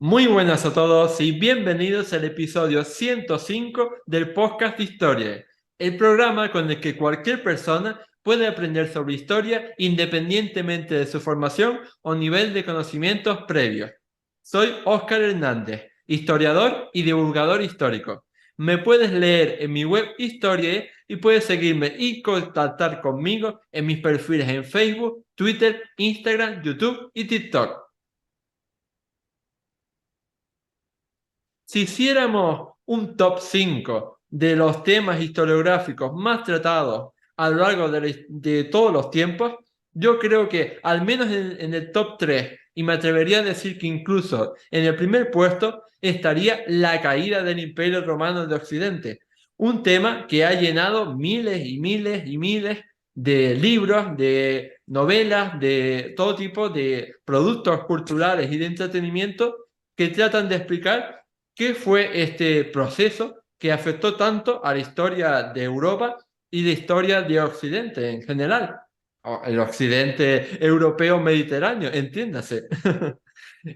Muy buenas a todos y bienvenidos al episodio 105 del podcast de Historia, el programa con el que cualquier persona puede aprender sobre historia independientemente de su formación o nivel de conocimientos previos. Soy Óscar Hernández, historiador y divulgador histórico. Me puedes leer en mi web Historia y puedes seguirme y contactar conmigo en mis perfiles en Facebook, Twitter, Instagram, YouTube y TikTok. Si hiciéramos un top 5 de los temas historiográficos más tratados a lo largo de todos los tiempos, yo creo que al menos en el top 3, y me atrevería a decir que incluso en el primer puesto, estaría la caída del Imperio Romano de Occidente. Un tema que ha llenado miles y miles y miles de libros, de novelas, de todo tipo de productos culturales y de entretenimiento que tratan de explicar qué fue este proceso que afectó tanto a la historia de Europa y la historia de Occidente en general, o el Occidente europeo mediterráneo, entiéndase.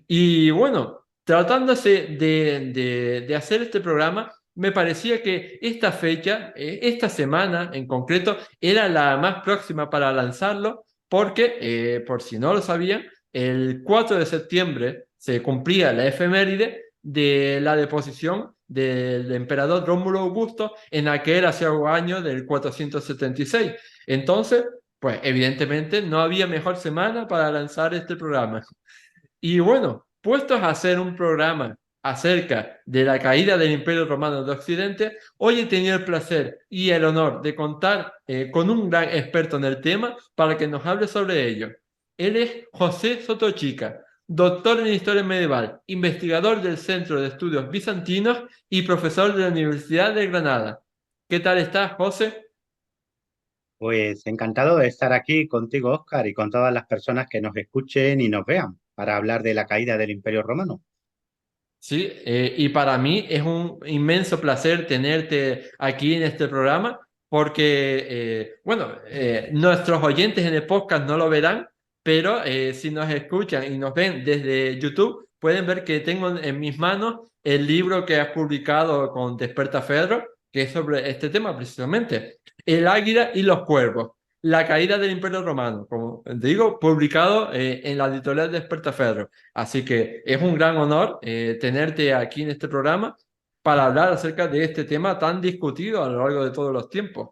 Y bueno, tratándose de hacer este programa, me parecía que esta fecha, esta semana en concreto, era la más próxima para lanzarlo, porque, por si no lo sabían, el 4 de septiembre se cumplía la efeméride de la deposición del emperador Rómulo Augusto en aquel hace año del 476. Entonces, pues evidentemente no había mejor semana para lanzar este programa. Y bueno, puestos a hacer un programa acerca de la caída del Imperio Romano de Occidente, hoy he tenido el placer y el honor de contar con un gran experto en el tema para que nos hable sobre ello. Él es José Sotochica, doctor en Historia Medieval, investigador del Centro de Estudios Bizantinos y profesor de la Universidad de Granada. ¿Qué tal estás, José? Pues encantado de estar aquí contigo, Óscar, y con todas las personas que nos escuchen y nos vean para hablar de la caída del Imperio Romano. Sí, y para mí es un inmenso placer tenerte aquí en este programa porque, bueno, nuestros oyentes en el podcast no lo verán, pero si nos escuchan y nos ven desde YouTube, pueden ver que tengo en mis manos el libro que has publicado con Despertaferro, que es sobre este tema precisamente, El Águila y los Cuervos. La caída del Imperio Romano, como digo, publicado en la editorial Despertaferro. Así que es un gran honor tenerte aquí en este programa para hablar acerca de este tema tan discutido a lo largo de todos los tiempos.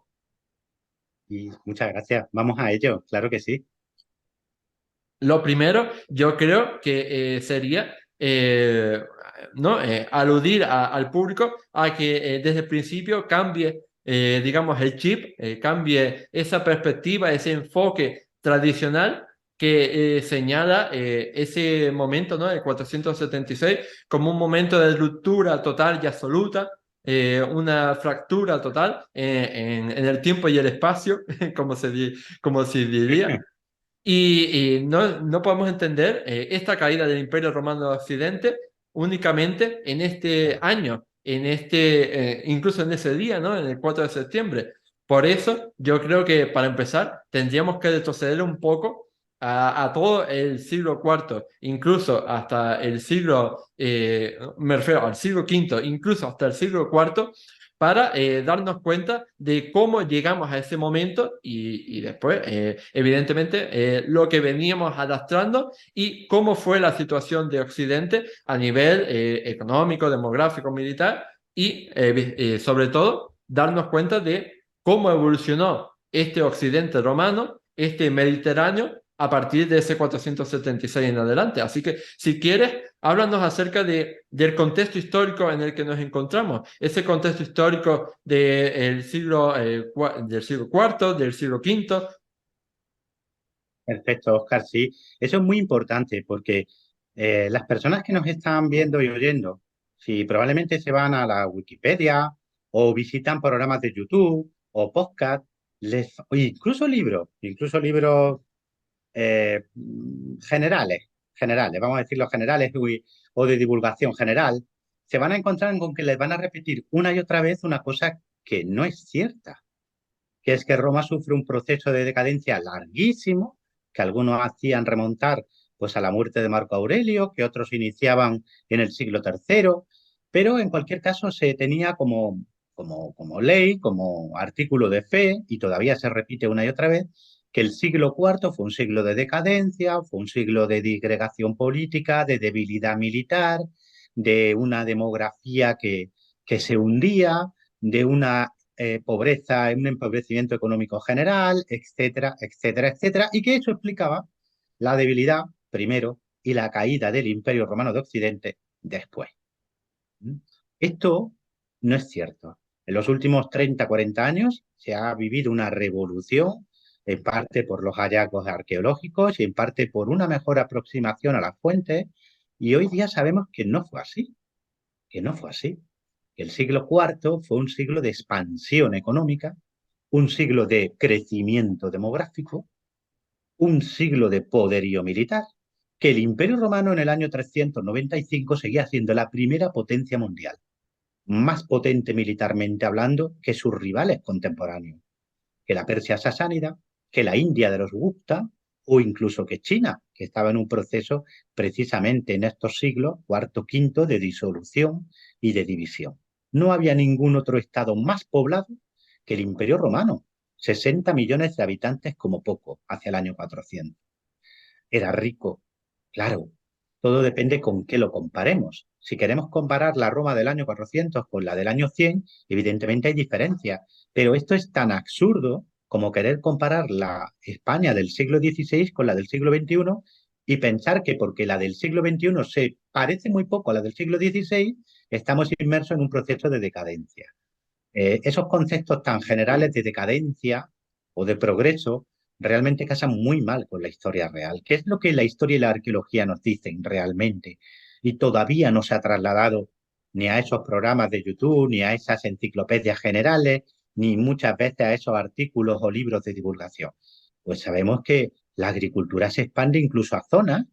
Y muchas gracias. Vamos a ello, claro que sí. Lo primero, yo creo que sería ¿no? Aludir al público a que desde el principio cambie, digamos, el chip, cambie esa perspectiva, ese enfoque tradicional que señala ese momento, ¿no? El 476 como un momento de ruptura total y absoluta, una fractura total en el tiempo y el espacio, como se diría. Y no podemos entender esta caída del Imperio Romano de Occidente únicamente en este año, incluso en ese día, ¿no? En el 4 de septiembre. Por eso, yo creo que para empezar, tendríamos que retroceder un poco a todo el siglo IV, incluso hasta el siglo, me refiero al siglo V, incluso hasta el siglo IV, para darnos cuenta de cómo llegamos a ese momento y después, evidentemente, lo que veníamos arrastrando y cómo fue la situación de Occidente a nivel económico, demográfico, militar y, sobre todo, darnos cuenta de cómo evolucionó este Occidente romano, este Mediterráneo, a partir de ese 476 en adelante. Así que, si quieres, háblanos acerca del contexto histórico en el que nos encontramos, ese contexto histórico del siglo IV, del siglo V. Perfecto, Óscar, sí. Eso es muy importante porque las personas que nos están viendo y oyendo, si probablemente se van a la Wikipedia o visitan programas de YouTube o podcast, o incluso libros generales, vamos a decirlo generales o de divulgación general, se van a encontrar con que les van a repetir una y otra vez una cosa que no es cierta, que es que Roma sufre un proceso de decadencia larguísimo, que algunos hacían remontar pues a la muerte de Marco Aurelio, que otros iniciaban en el siglo III, pero en cualquier caso se tenía como ley, como artículo de fe, y todavía se repite una y otra vez, que el siglo IV fue un siglo de decadencia, fue un siglo de disgregación política, de debilidad militar, de una demografía que se hundía, de una pobreza, un empobrecimiento económico general, etcétera, etcétera, etcétera, y que eso explicaba la debilidad primero y la caída del Imperio Romano de Occidente después. Esto no es cierto. En los últimos 30, 40 años se ha vivido una revolución, en parte por los hallazgos arqueológicos y en parte por una mejor aproximación a las fuentes, y hoy día sabemos que no fue así, que no fue así. El siglo IV fue un siglo de expansión económica, un siglo de crecimiento demográfico, un siglo de poderío militar, que el Imperio Romano en el año 395 seguía siendo la primera potencia mundial, más potente militarmente hablando que sus rivales contemporáneos, que la Persia sasánida, que la India de los Gupta o incluso que China, que estaba en un proceso precisamente en estos siglos, cuarto, quinto, de disolución y de división. No había ningún otro estado más poblado que el Imperio Romano, 60 millones de habitantes como poco, hacia el año 400. Era rico, claro, todo depende con qué lo comparemos. Si queremos comparar la Roma del año 400 con la del año 100, evidentemente hay diferencias, pero esto es tan absurdo como querer comparar la España del siglo XVI con la del siglo XXI y pensar que porque la del siglo XXI se parece muy poco a la del siglo XVI, estamos inmersos en un proceso de decadencia. Esos conceptos tan generales de decadencia o de progreso realmente casan muy mal con la historia real. ¿Qué es lo que la historia y la arqueología nos dicen realmente? Y todavía no se ha trasladado ni a esos programas de YouTube, ni a esas enciclopedias generales, ni muchas veces a esos artículos o libros de divulgación. Pues sabemos que la agricultura se expande incluso a zonas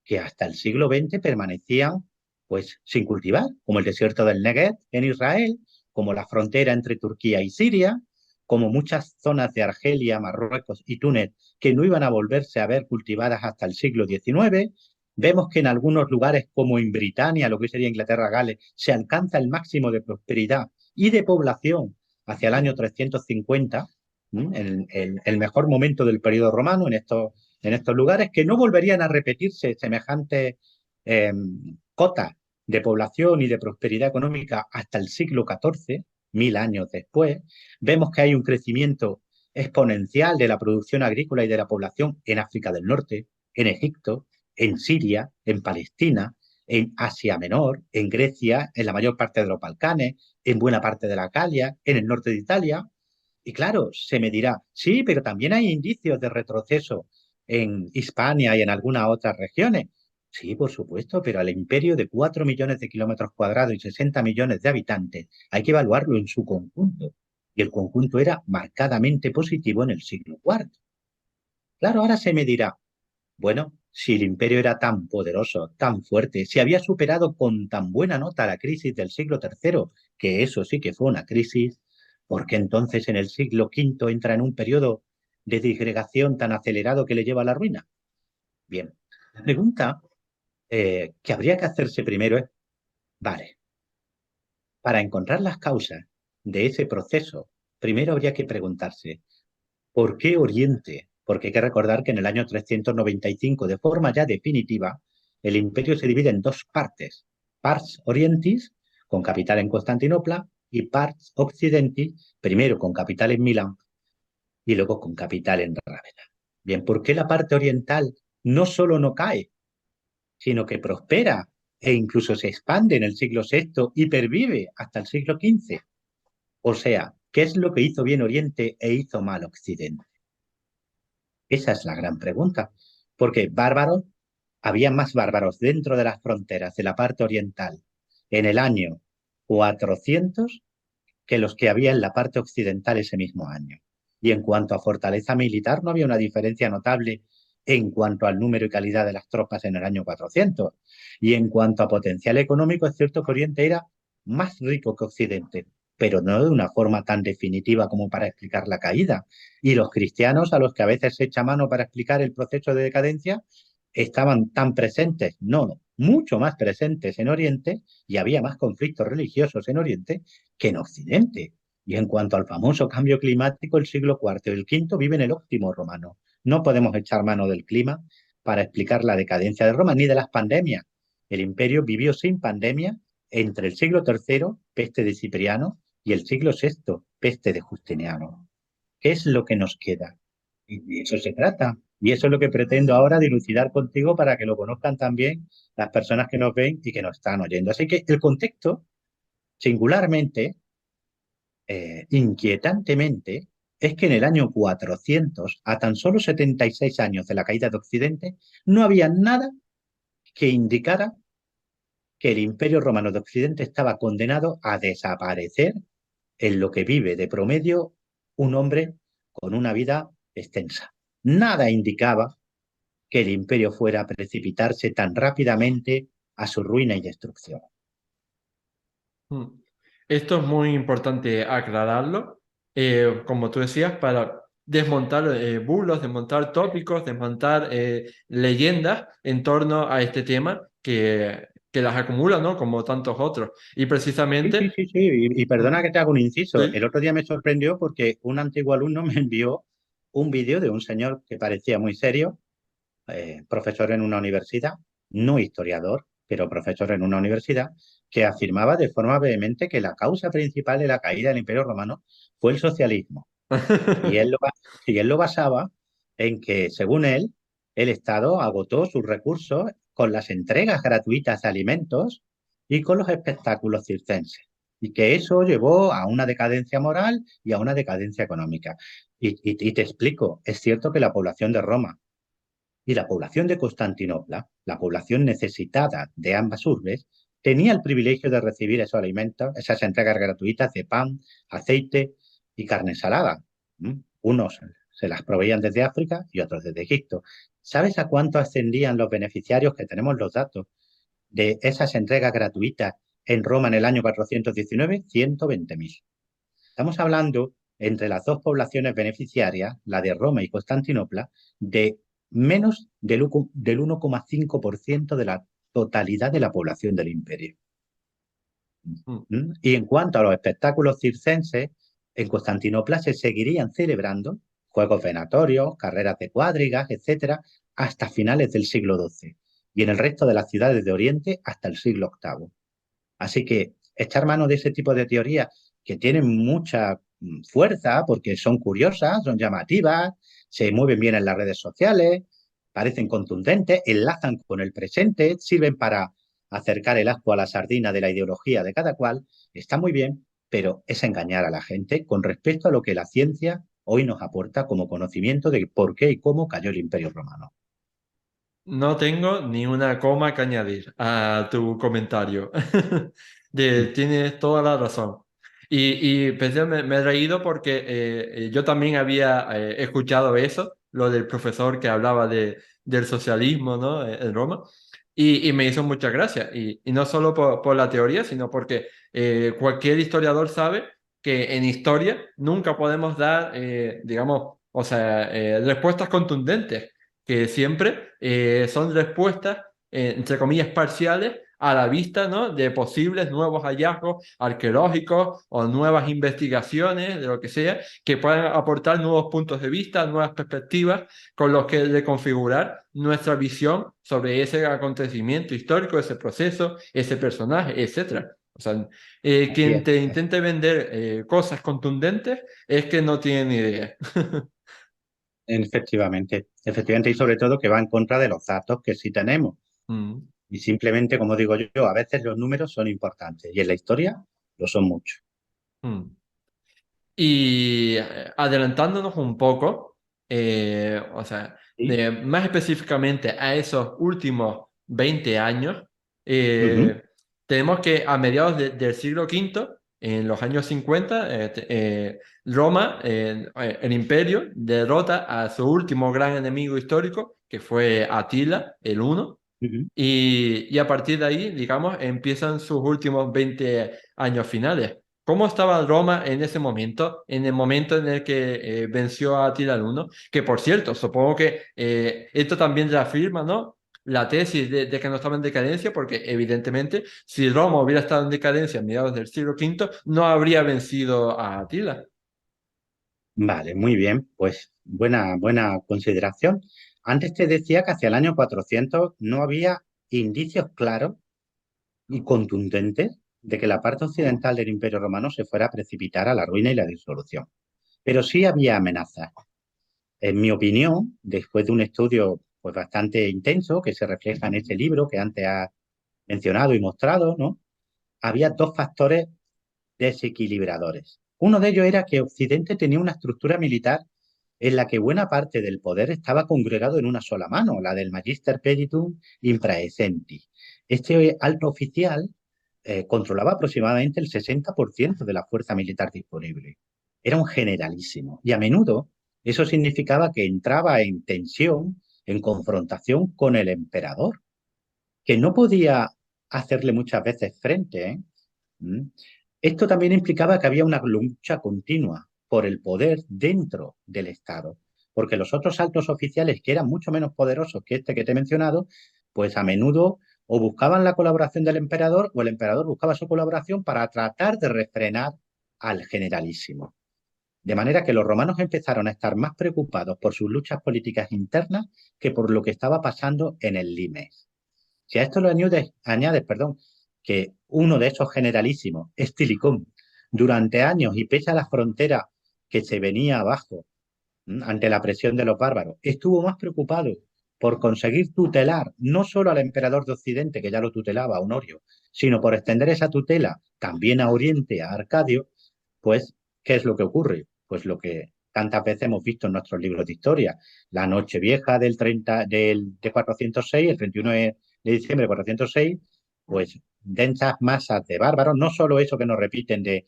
que hasta el siglo XX permanecían pues sin cultivar, como el desierto del Negev en Israel, como la frontera entre Turquía y Siria, como muchas zonas de Argelia, Marruecos y Túnez que no iban a volverse a ver cultivadas hasta el siglo XIX. Vemos que en algunos lugares, como en Britania, lo que sería Inglaterra, Gales, se alcanza el máximo de prosperidad y de población hacia el año 350, el mejor momento del periodo romano en estos lugares, que no volverían a repetirse semejantes eh, cotas de población y de prosperidad económica hasta el siglo XIV, 1000 años después. Vemos que hay un crecimiento exponencial de la producción agrícola y de la población en África del Norte, en Egipto, en Siria, en Palestina, en Asia Menor, en Grecia, en la mayor parte de los Balcanes, en buena parte de la Galia, en el norte de Italia. Y claro, se me dirá, sí, pero también hay indicios de retroceso en Hispania y en algunas otras regiones. Sí, por supuesto, pero al imperio de 4 millones de kilómetros cuadrados y 60 millones de habitantes hay que evaluarlo en su conjunto. Y el conjunto era marcadamente positivo en el siglo IV. Claro, ahora se me dirá, bueno, si el imperio era tan poderoso, tan fuerte, si había superado con tan buena nota la crisis del siglo III, que eso sí que fue una crisis, ¿por qué entonces en el siglo V entra en un periodo de disgregación tan acelerado que le lleva a la ruina? Bien, la pregunta que habría que hacerse primero es, vale, para encontrar las causas de ese proceso, primero habría que preguntarse, ¿por qué Oriente? Porque hay que recordar que en el año 395, de forma ya definitiva, el imperio se divide en dos partes, Pars Orientis, con capital en Constantinopla, y Pars Occidentis, primero con capital en Milán y luego con capital en Rávena. Bien, ¿por qué la parte oriental no solo no cae, sino que prospera e incluso se expande en el siglo VI y pervive hasta el siglo XV? O sea, ¿qué es lo que hizo bien Oriente e hizo mal Occidente? Esa es la gran pregunta, porque bárbaros, había más bárbaros dentro de las fronteras de la parte oriental en el año 400 que los que había en la parte occidental ese mismo año. Y en cuanto a fortaleza militar, no había una diferencia notable en cuanto al número y calidad de las tropas en el año 400. Y en cuanto a potencial económico, es cierto que Oriente era más rico que Occidente, pero no de una forma tan definitiva como para explicar la caída. Y los cristianos, a los que a veces se echa mano para explicar el proceso de decadencia, estaban tan presentes, no, mucho más presentes en Oriente y había más conflictos religiosos en Oriente que en Occidente. Y en cuanto al famoso cambio climático, el siglo IV y el V vive en el óptimo romano. No podemos echar mano del clima para explicar la decadencia de Roma ni de las pandemias. El imperio vivió sin pandemia entre el siglo III, peste de Cipriano, y el siglo VI, peste de Justiniano. ¿Qué es lo que nos queda? Y de eso se trata. Y eso es lo que pretendo ahora dilucidar contigo para que lo conozcan también las personas que nos ven y que nos están oyendo. Así que el contexto, singularmente, inquietantemente, es que en el año 400, a tan solo 76 años de la caída de Occidente, no había nada que indicara que el Imperio Romano de Occidente estaba condenado a desaparecer en lo que vive de promedio un hombre con una vida extensa. Nada indicaba que el imperio fuera a precipitarse tan rápidamente a su ruina y destrucción. Mm. Esto es muy importante aclararlo, como tú decías, para desmontar bulos, desmontar tópicos, desmontar leyendas en torno a este tema que las acumula, ¿no? Como tantos otros. Y Sí, sí, precisamente, sí, sí. Y perdona que te haga un inciso. El sí. otro día me sorprendió porque un antiguo alumno me envió un vídeo de un señor que parecía muy serio, profesor en una universidad, no historiador, pero profesor en una universidad, que afirmaba de forma vehemente que la causa principal de la caída del Imperio Romano fue el socialismo. Y él lo, y él lo basaba en que, según él, el Estado agotó sus recursos con las entregas gratuitas de alimentos y con los espectáculos circenses. Y que eso llevó a una decadencia moral y a una decadencia económica. Y te explico, es cierto que la población de Roma y la población de Constantinopla, la población necesitada de ambas urbes, tenía el privilegio de recibir esos alimentos, esas entregas gratuitas de pan, aceite y carne salada. Unos se las proveían desde África y otros desde Egipto. ¿Sabes a cuánto ascendían los beneficiarios, que tenemos los datos, de esas entregas gratuitas en Roma en el año 419? 120.000. Estamos hablando entre las dos poblaciones beneficiarias, la de Roma y Constantinopla, de menos del 1,5% de la totalidad de la población del imperio. Mm. Y en cuanto a los espectáculos circenses, en Constantinopla se seguirían celebrando juegos venatorios, carreras de cuadrigas, etcétera, hasta finales del siglo XII. Y en el resto de las ciudades de Oriente hasta el siglo VIII. Así que echar mano de ese tipo de teorías que tienen mucha fuerza porque son curiosas, son llamativas, se mueven bien en las redes sociales, parecen contundentes, enlazan con el presente, sirven para acercar el asco a la sardina de la ideología de cada cual, está muy bien, pero es engañar a la gente con respecto a lo que la ciencia hoy nos aporta como conocimiento de por qué y cómo cayó el Imperio Romano. No tengo ni una coma que añadir a tu comentario. Tienes toda la razón. Y pensé, me he reído porque yo también había escuchado eso, lo del profesor que hablaba del socialismo, ¿no? En Roma, y me hizo mucha gracia. Y no solo por la teoría, sino porque cualquier historiador sabe que en historia nunca podemos dar, digamos, o sea, respuestas contundentes que siempre son respuestas, entre comillas, parciales a la vista, ¿no? De posibles nuevos hallazgos arqueológicos o nuevas investigaciones, de lo que sea, que puedan aportar nuevos puntos de vista, nuevas perspectivas con los que reconfigurar nuestra visión sobre ese acontecimiento histórico, ese proceso, ese personaje, etcétera. O sea, Así quien es. te intente vender cosas contundentes es que no tiene ni idea. Efectivamente, efectivamente, y sobre todo que va en contra de los datos que sí tenemos. Mm. Y simplemente, como digo yo, a veces los números son importantes y en la historia lo son mucho. Mm. Y adelantándonos un poco, o sea, ¿Sí? más específicamente a esos últimos 20 años, Ujú, tenemos que a mediados del siglo V, en los años 50, Roma, el imperio, derrota a su último gran enemigo histórico, que fue Atila, el Huno, ujú. y a partir de ahí, digamos, empiezan sus últimos 20 años finales. ¿Cómo estaba Roma en ese momento, en el momento en el que venció a Atila el Uno? Que por cierto, supongo que esto también reafirma, ¿no? la tesis de que no estaba en decadencia, porque evidentemente si Roma hubiera estado en decadencia a mediados del siglo V, no habría vencido a Atila. Vale, muy bien, pues buena consideración. Antes te decía que hacia el año 400 no había indicios claros y contundentes de que la parte occidental del Imperio Romano se fuera a precipitar a la ruina y la disolución. Pero sí había amenazas. En mi opinión, después de un estudio pues, bastante intenso que se refleja en este libro que antes has mencionado y mostrado, ¿no? Había dos factores desequilibradores. Uno de ellos era que Occidente tenía una estructura militar en la que buena parte del poder estaba congregado en una sola mano, la del Magister Peditum Impraesentis. Este alto oficial controlaba aproximadamente el 60% de la fuerza militar disponible. Era un generalísimo y a menudo eso significaba que entraba en tensión, en confrontación con el emperador, que no podía hacerle muchas veces frente, ¿eh? ¿Mm? Esto también implicaba que había una lucha continua por el poder dentro del Estado, porque los otros altos oficiales, que eran mucho menos poderosos que este que te he mencionado, pues a menudo o buscaban la colaboración del emperador o el emperador buscaba su colaboración para tratar de refrenar al generalísimo. De manera que los romanos empezaron a estar más preocupados por sus luchas políticas internas que por lo que estaba pasando en el limes. Si a esto lo añades, perdón, que uno de esos generalísimos, Estilicón, durante años y pese a la frontera que se venía abajo ante la presión de los bárbaros, estuvo más preocupado por conseguir tutelar no solo al emperador de Occidente, que ya lo tutelaba, a Honorio, sino por extender esa tutela también a Oriente, a Arcadio, pues, ¿qué es lo que ocurre? Pues lo que tantas veces hemos visto en nuestros libros de historia. La noche vieja de 406, el 31 de diciembre de 406, pues densas masas de bárbaros, no solo eso que nos repiten de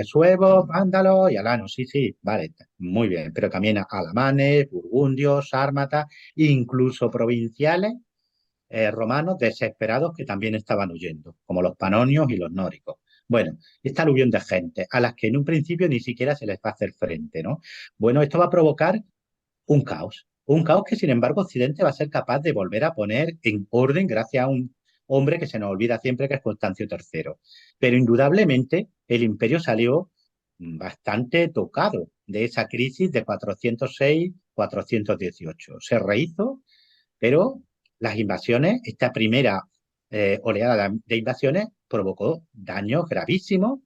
suevos, vándalos y alanos, sí, sí, vale, muy bien, pero también alamanes, burgundios, sármatas, incluso provinciales romanos desesperados que también estaban huyendo, como los panonios y los nóricos. Bueno, esta aluvión de gente a las que en un principio ni siquiera se les va a hacer frente, ¿no? Bueno, esto va a provocar un caos que sin embargo Occidente va a ser capaz de volver a poner en orden gracias a un hombre que se nos olvida siempre que es Constancio III. Pero indudablemente el imperio salió bastante tocado de esa crisis de 406-418. Se rehizo, pero las invasiones, esta primera oleada de invasiones provocó daños gravísimos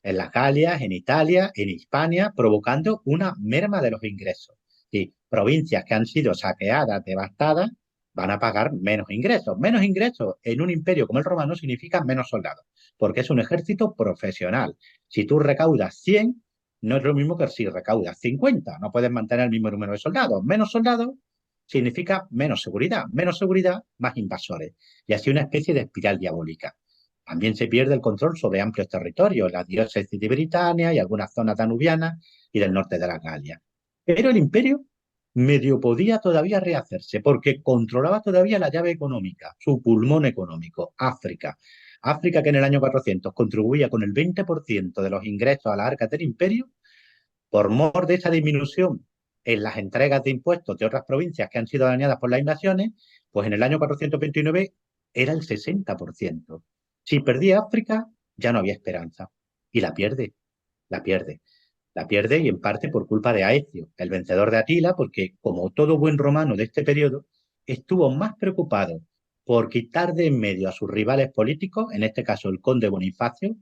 en las Galias, en Italia, en Hispania, provocando una merma de los ingresos. Y provincias que han sido saqueadas, devastadas, van a pagar menos ingresos. Menos ingresos en un imperio como el romano significa menos soldados, porque es un ejército profesional. Si tú recaudas 100, no es lo mismo que si recaudas 50. No puedes mantener el mismo número de soldados. Menos soldados significa menos seguridad, más invasores. Y así una especie de espiral diabólica. También se pierde el control sobre amplios territorios, la diócesis de Britania y algunas zonas danubianas y del norte de la Galia. Pero el imperio medio podía todavía rehacerse porque controlaba todavía la llave económica, su pulmón económico, África. África que en el año 400 contribuía con el 20% de los ingresos a las arcas del imperio, por mor de esa disminución en las entregas de impuestos de otras provincias que han sido dañadas por las invasiones, pues en el año 429 era el 60%. Si perdía África, ya no había esperanza. Y la pierde, la pierde. La pierde y en parte por culpa de Aecio, el vencedor de Atila, porque como todo buen romano de este periodo, estuvo más preocupado por quitar de en medio a sus rivales políticos, en este caso el conde Bonifacio,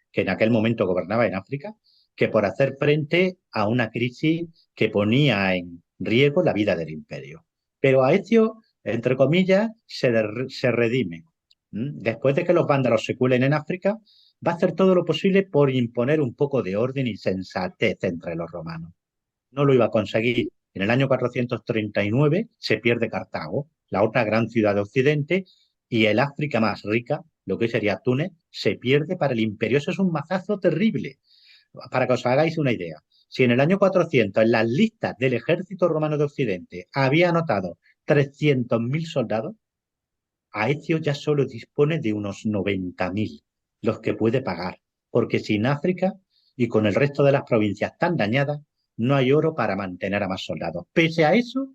que en aquel momento gobernaba en África, que por hacer frente a una crisis que ponía en riesgo la vida del imperio. Pero Aecio, entre comillas, se redime. Después de que los vándalos se cuelen en África, va a hacer todo lo posible por imponer un poco de orden y sensatez entre los romanos. No lo iba a conseguir. En el año 439 se pierde Cartago, la otra gran ciudad de Occidente, y el África más rica, lo que sería Túnez, se pierde para el imperio. Eso es un mazazo terrible. Para que os hagáis una idea, si en el año 400 en las listas del ejército romano de Occidente había anotado 300.000 soldados, Aecio ya solo dispone de unos 90.000, los que puede pagar, porque sin África y con el resto de las provincias tan dañadas, no hay oro para mantener a más soldados. Pese a eso,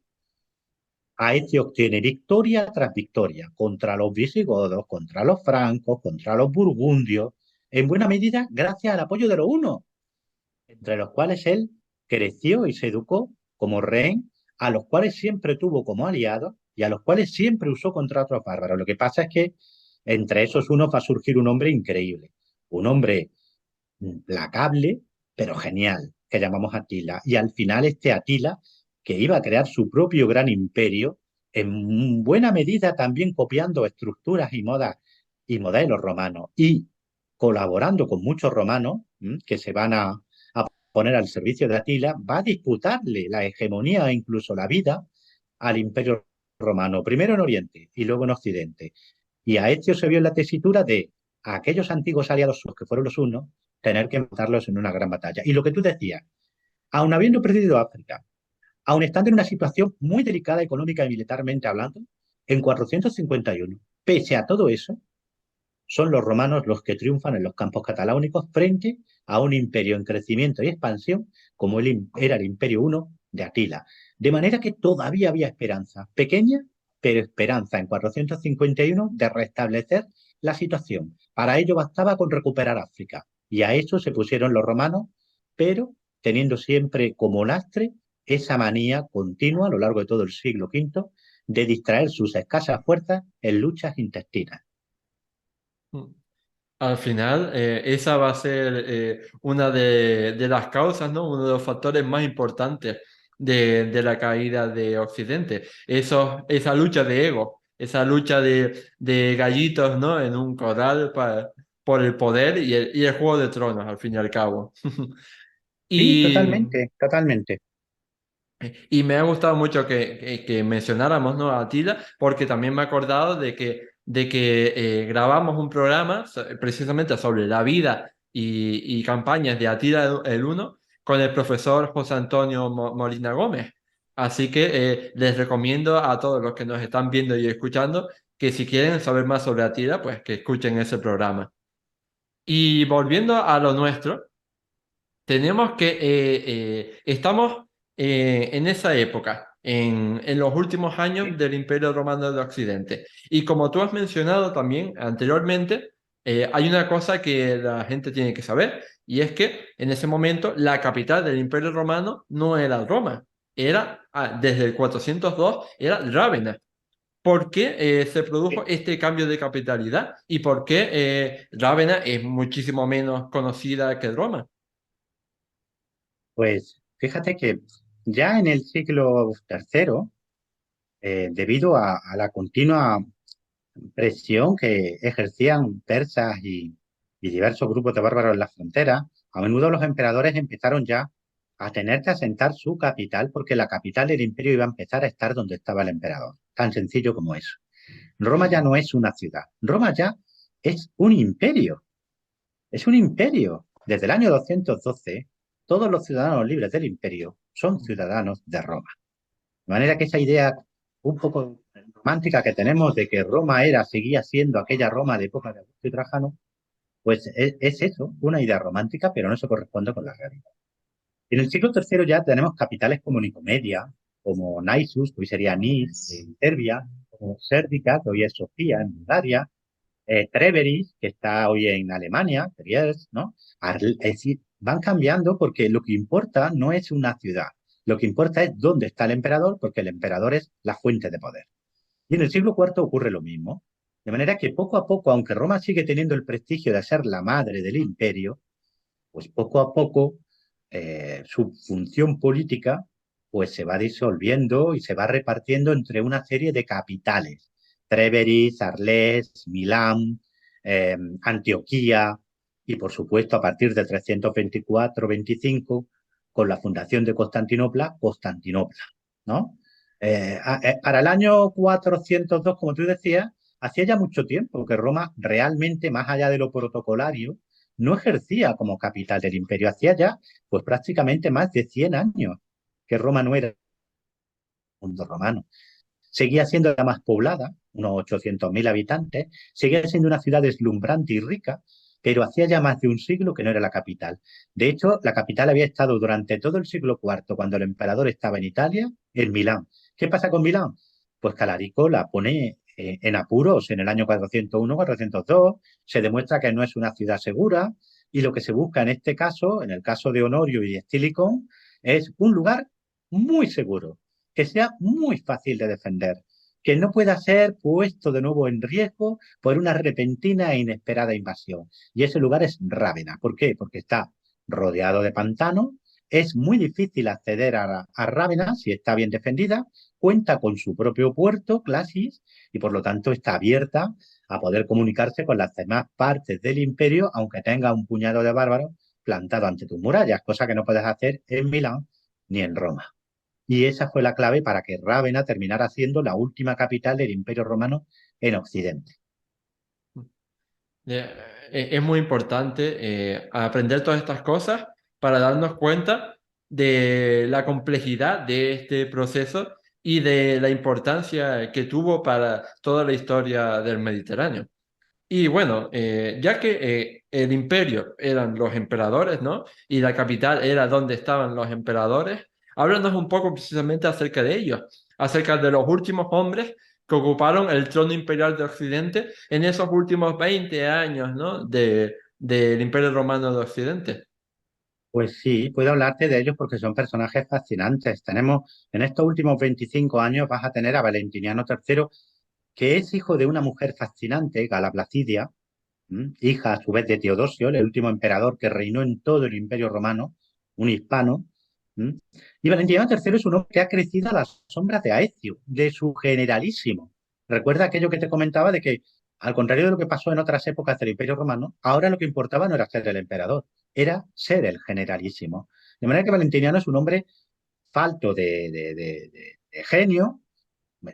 Aecio obtiene victoria tras victoria contra los visigodos, contra los francos, contra los burgundios, en buena medida gracias al apoyo de los hunos, entre los cuales él creció y se educó como rey, a los cuales siempre tuvo como aliados y a los cuales siempre usó contra otros bárbaros. Lo que pasa es que entre esos unos va a surgir un hombre increíble, un hombre placable, pero genial, que llamamos Atila. Y al final este Atila, que iba a crear su propio gran imperio, en buena medida también copiando estructuras y modelos romanos y colaborando con muchos romanos que se van a poner al servicio de Atila, va a disputarle la hegemonía e incluso la vida al imperio romano, primero en Oriente y luego en Occidente. Y a Ezio se vio en la tesitura de a aquellos antiguos aliados suyos que fueron los hunos, tener que matarlos en una gran batalla. Y lo que tú decías, aun habiendo perdido África, aun estando en una situación muy delicada económica y militarmente hablando, en 451, pese a todo eso, son los romanos los que triunfan en los campos cataláunicos frente a un imperio en crecimiento y expansión como era el Imperio I de Atila. De manera que todavía había esperanza, pequeña, pero esperanza en 451 de restablecer la situación. Para ello bastaba con recuperar África. Y a eso se pusieron los romanos, pero teniendo siempre como lastre esa manía continua a lo largo de todo el siglo V de distraer sus escasas fuerzas en luchas intestinas. Mm. Al final, esa va a ser una de las causas, ¿no? Uno de los factores más importantes de la caída de Occidente. Esa lucha de ego, esa lucha de gallitos, ¿no? En un corral por el poder y el juego de tronos, al fin y al cabo. Sí, Y, totalmente, totalmente. y me ha gustado mucho que mencionáramos, ¿no? A Atila, porque también me he acordado de que grabamos un programa precisamente sobre la vida y campañas de Atila el Uno con el profesor José Antonio Molina Gómez. Así que les recomiendo a todos los que nos están viendo y escuchando que si quieren saber más sobre Atila, pues que escuchen ese programa. Y volviendo a lo nuestro, tenemos que, estamos en esa época, en los últimos años Sí. del Imperio Romano de Occidente. Y como tú has mencionado también anteriormente, hay una cosa que la gente tiene que saber, y es que en ese momento la capital del Imperio Romano no era Roma, desde el 402, era Rávena. ¿Por qué se produjo este cambio de capitalidad? ¿Y por qué Rávena es muchísimo menos conocida que Roma? Pues fíjate que ya en el siglo III, debido a la continua presión que ejercían persas y diversos grupos de bárbaros en la frontera, a menudo los emperadores empezaron ya a tener que asentar su capital porque la capital del imperio iba a empezar a estar donde estaba el emperador. Tan sencillo como eso. Roma ya no es una ciudad, Roma ya es un imperio. Es un imperio. Desde el año 212, todos los ciudadanos libres del imperio son ciudadanos de Roma. De manera que esa idea un poco romántica que tenemos de que Roma seguía siendo aquella Roma de época de Augusto y Trajano, pues es eso, una idea romántica, pero no se corresponde con la realidad. En el siglo III ya tenemos capitales como Nicomedia, como Naissus, que hoy sería Nis, en Serbia, como Sérdica, que hoy es Sofía, en Bulgaria, Treveris, que está hoy en Alemania, Trieste, ¿no? Es decir, van cambiando porque lo que importa no es una ciudad, lo que importa es dónde está el emperador, porque el emperador es la fuente de poder. Y en el siglo IV ocurre lo mismo. De manera que poco a poco, aunque Roma sigue teniendo el prestigio de ser la madre del imperio, pues poco a poco su función política pues se va disolviendo y se va repartiendo entre una serie de capitales. Treveris, Arles, Milán, Antioquía y por supuesto a partir de 324-25 con la fundación de Constantinopla, Constantinopla, ¿no? Para el año 402, como tú decías, hacía ya mucho tiempo que Roma realmente, más allá de lo protocolario, no ejercía como capital del imperio. Hacía ya, pues prácticamente más de 100 años que Roma no era un mundo romano. Seguía siendo la más poblada, unos 800.000 habitantes, seguía siendo una ciudad deslumbrante y rica, pero hacía ya más de un siglo que no era la capital. De hecho, la capital había estado durante todo el siglo IV, cuando el emperador estaba en Italia, en Milán. ¿Qué pasa con Milán? pues Calarico la pone en apuros en el año 401, 402, se demuestra que no es una ciudad segura y lo que se busca en este caso, en el caso de Honorio y Estilicón, es un lugar muy seguro, que sea muy fácil de defender, que no pueda ser puesto de nuevo en riesgo por una repentina e inesperada invasión. Y ese lugar es Rávena. ¿Por qué? Porque está rodeado de pantano, es muy difícil acceder a Rávena si está bien defendida, cuenta con su propio puerto, Clasis, y por lo tanto está abierta a poder comunicarse con las demás partes del imperio, aunque tenga un puñado de bárbaros plantado ante tus murallas, cosa que no puedes hacer en Milán ni en Roma. Y esa fue la clave para que Rávena terminara siendo la última capital del Imperio Romano en Occidente. Eh, es muy importante aprender todas estas cosas para darnos cuenta de la complejidad de este proceso y de la importancia que tuvo para toda la historia del Mediterráneo. Y bueno, ya que el imperio eran los emperadores, ¿no? Y la capital era donde estaban los emperadores, háblanos un poco precisamente acerca de ellos, acerca de los últimos hombres que ocuparon el trono imperial de Occidente en esos últimos 20 años, ¿no? Del Imperio Romano de Occidente. Pues sí, puedo hablarte de ellos porque son personajes fascinantes. Tenemos, en estos últimos 25 años vas a tener a Valentiniano III, que es hijo de una mujer fascinante, Gala Placidia, hija a su vez de Teodosio, el último emperador que reinó en todo el Imperio Romano, un hispano. ¿M? Y Valentiniano III es un hombre que ha crecido a las sombras de Aecio, de su generalísimo. Recuerda aquello que te comentaba de que, al contrario de lo que pasó en otras épocas del Imperio Romano, ahora lo que importaba no era ser el emperador, era ser el generalísimo. De manera que Valentiniano es un hombre falto de genio,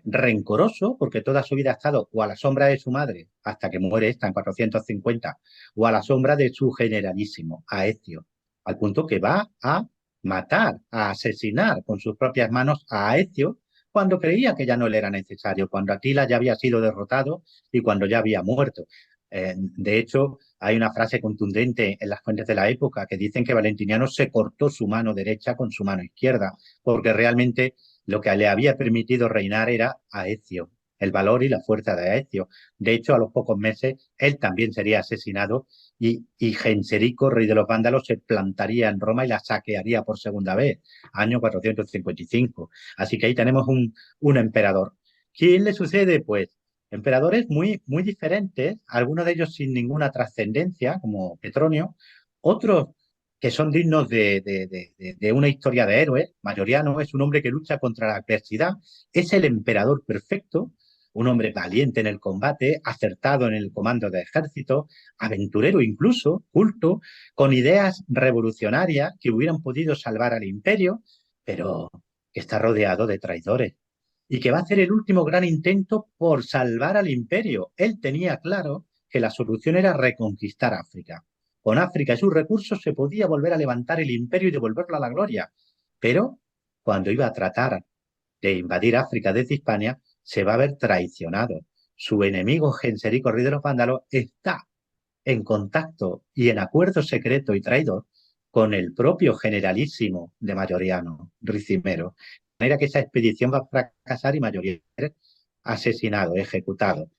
rencoroso, porque toda su vida ha estado o a la sombra de su madre, hasta que muere esta en 450, o a la sombra de su generalísimo, Aecio, al punto que va a matar, a asesinar con sus propias manos a Aecio cuando creía que ya no le era necesario, cuando Atila ya había sido derrotado y cuando ya había muerto. De hecho, hay una frase contundente en las fuentes de la época que dicen que Valentiniano se cortó su mano derecha con su mano izquierda, porque realmente lo que le había permitido reinar era Aecio, el valor y la fuerza de Aecio. De hecho, a los pocos meses, él también sería asesinado y Genserico, rey de los vándalos, se plantaría en Roma y la saquearía por segunda vez, año 455. Así que ahí tenemos un emperador. ¿Quién le sucede? Pues emperadores muy, muy diferentes, algunos de ellos sin ninguna trascendencia, como Petronio, otros que son dignos de una historia de héroes. Mayoriano es un hombre que lucha contra la adversidad, es el emperador perfecto, un hombre valiente en el combate, acertado en el comando de ejército, aventurero incluso, culto, con ideas revolucionarias que hubieran podido salvar al imperio, pero que está rodeado de traidores y que va a hacer el último gran intento por salvar al imperio. Él tenía claro que la solución era reconquistar África. Con África y sus recursos se podía volver a levantar el imperio y devolverlo a la gloria. Pero cuando iba a tratar de invadir África desde Hispania, se va a ver traicionado. Su enemigo Genserico, rey de los vándalos, está en contacto y en acuerdo secreto y traidor con el propio generalísimo de Mayoriano, Ricimero. De manera que esa expedición va a fracasar y Mayoriano asesinado, ejecutado.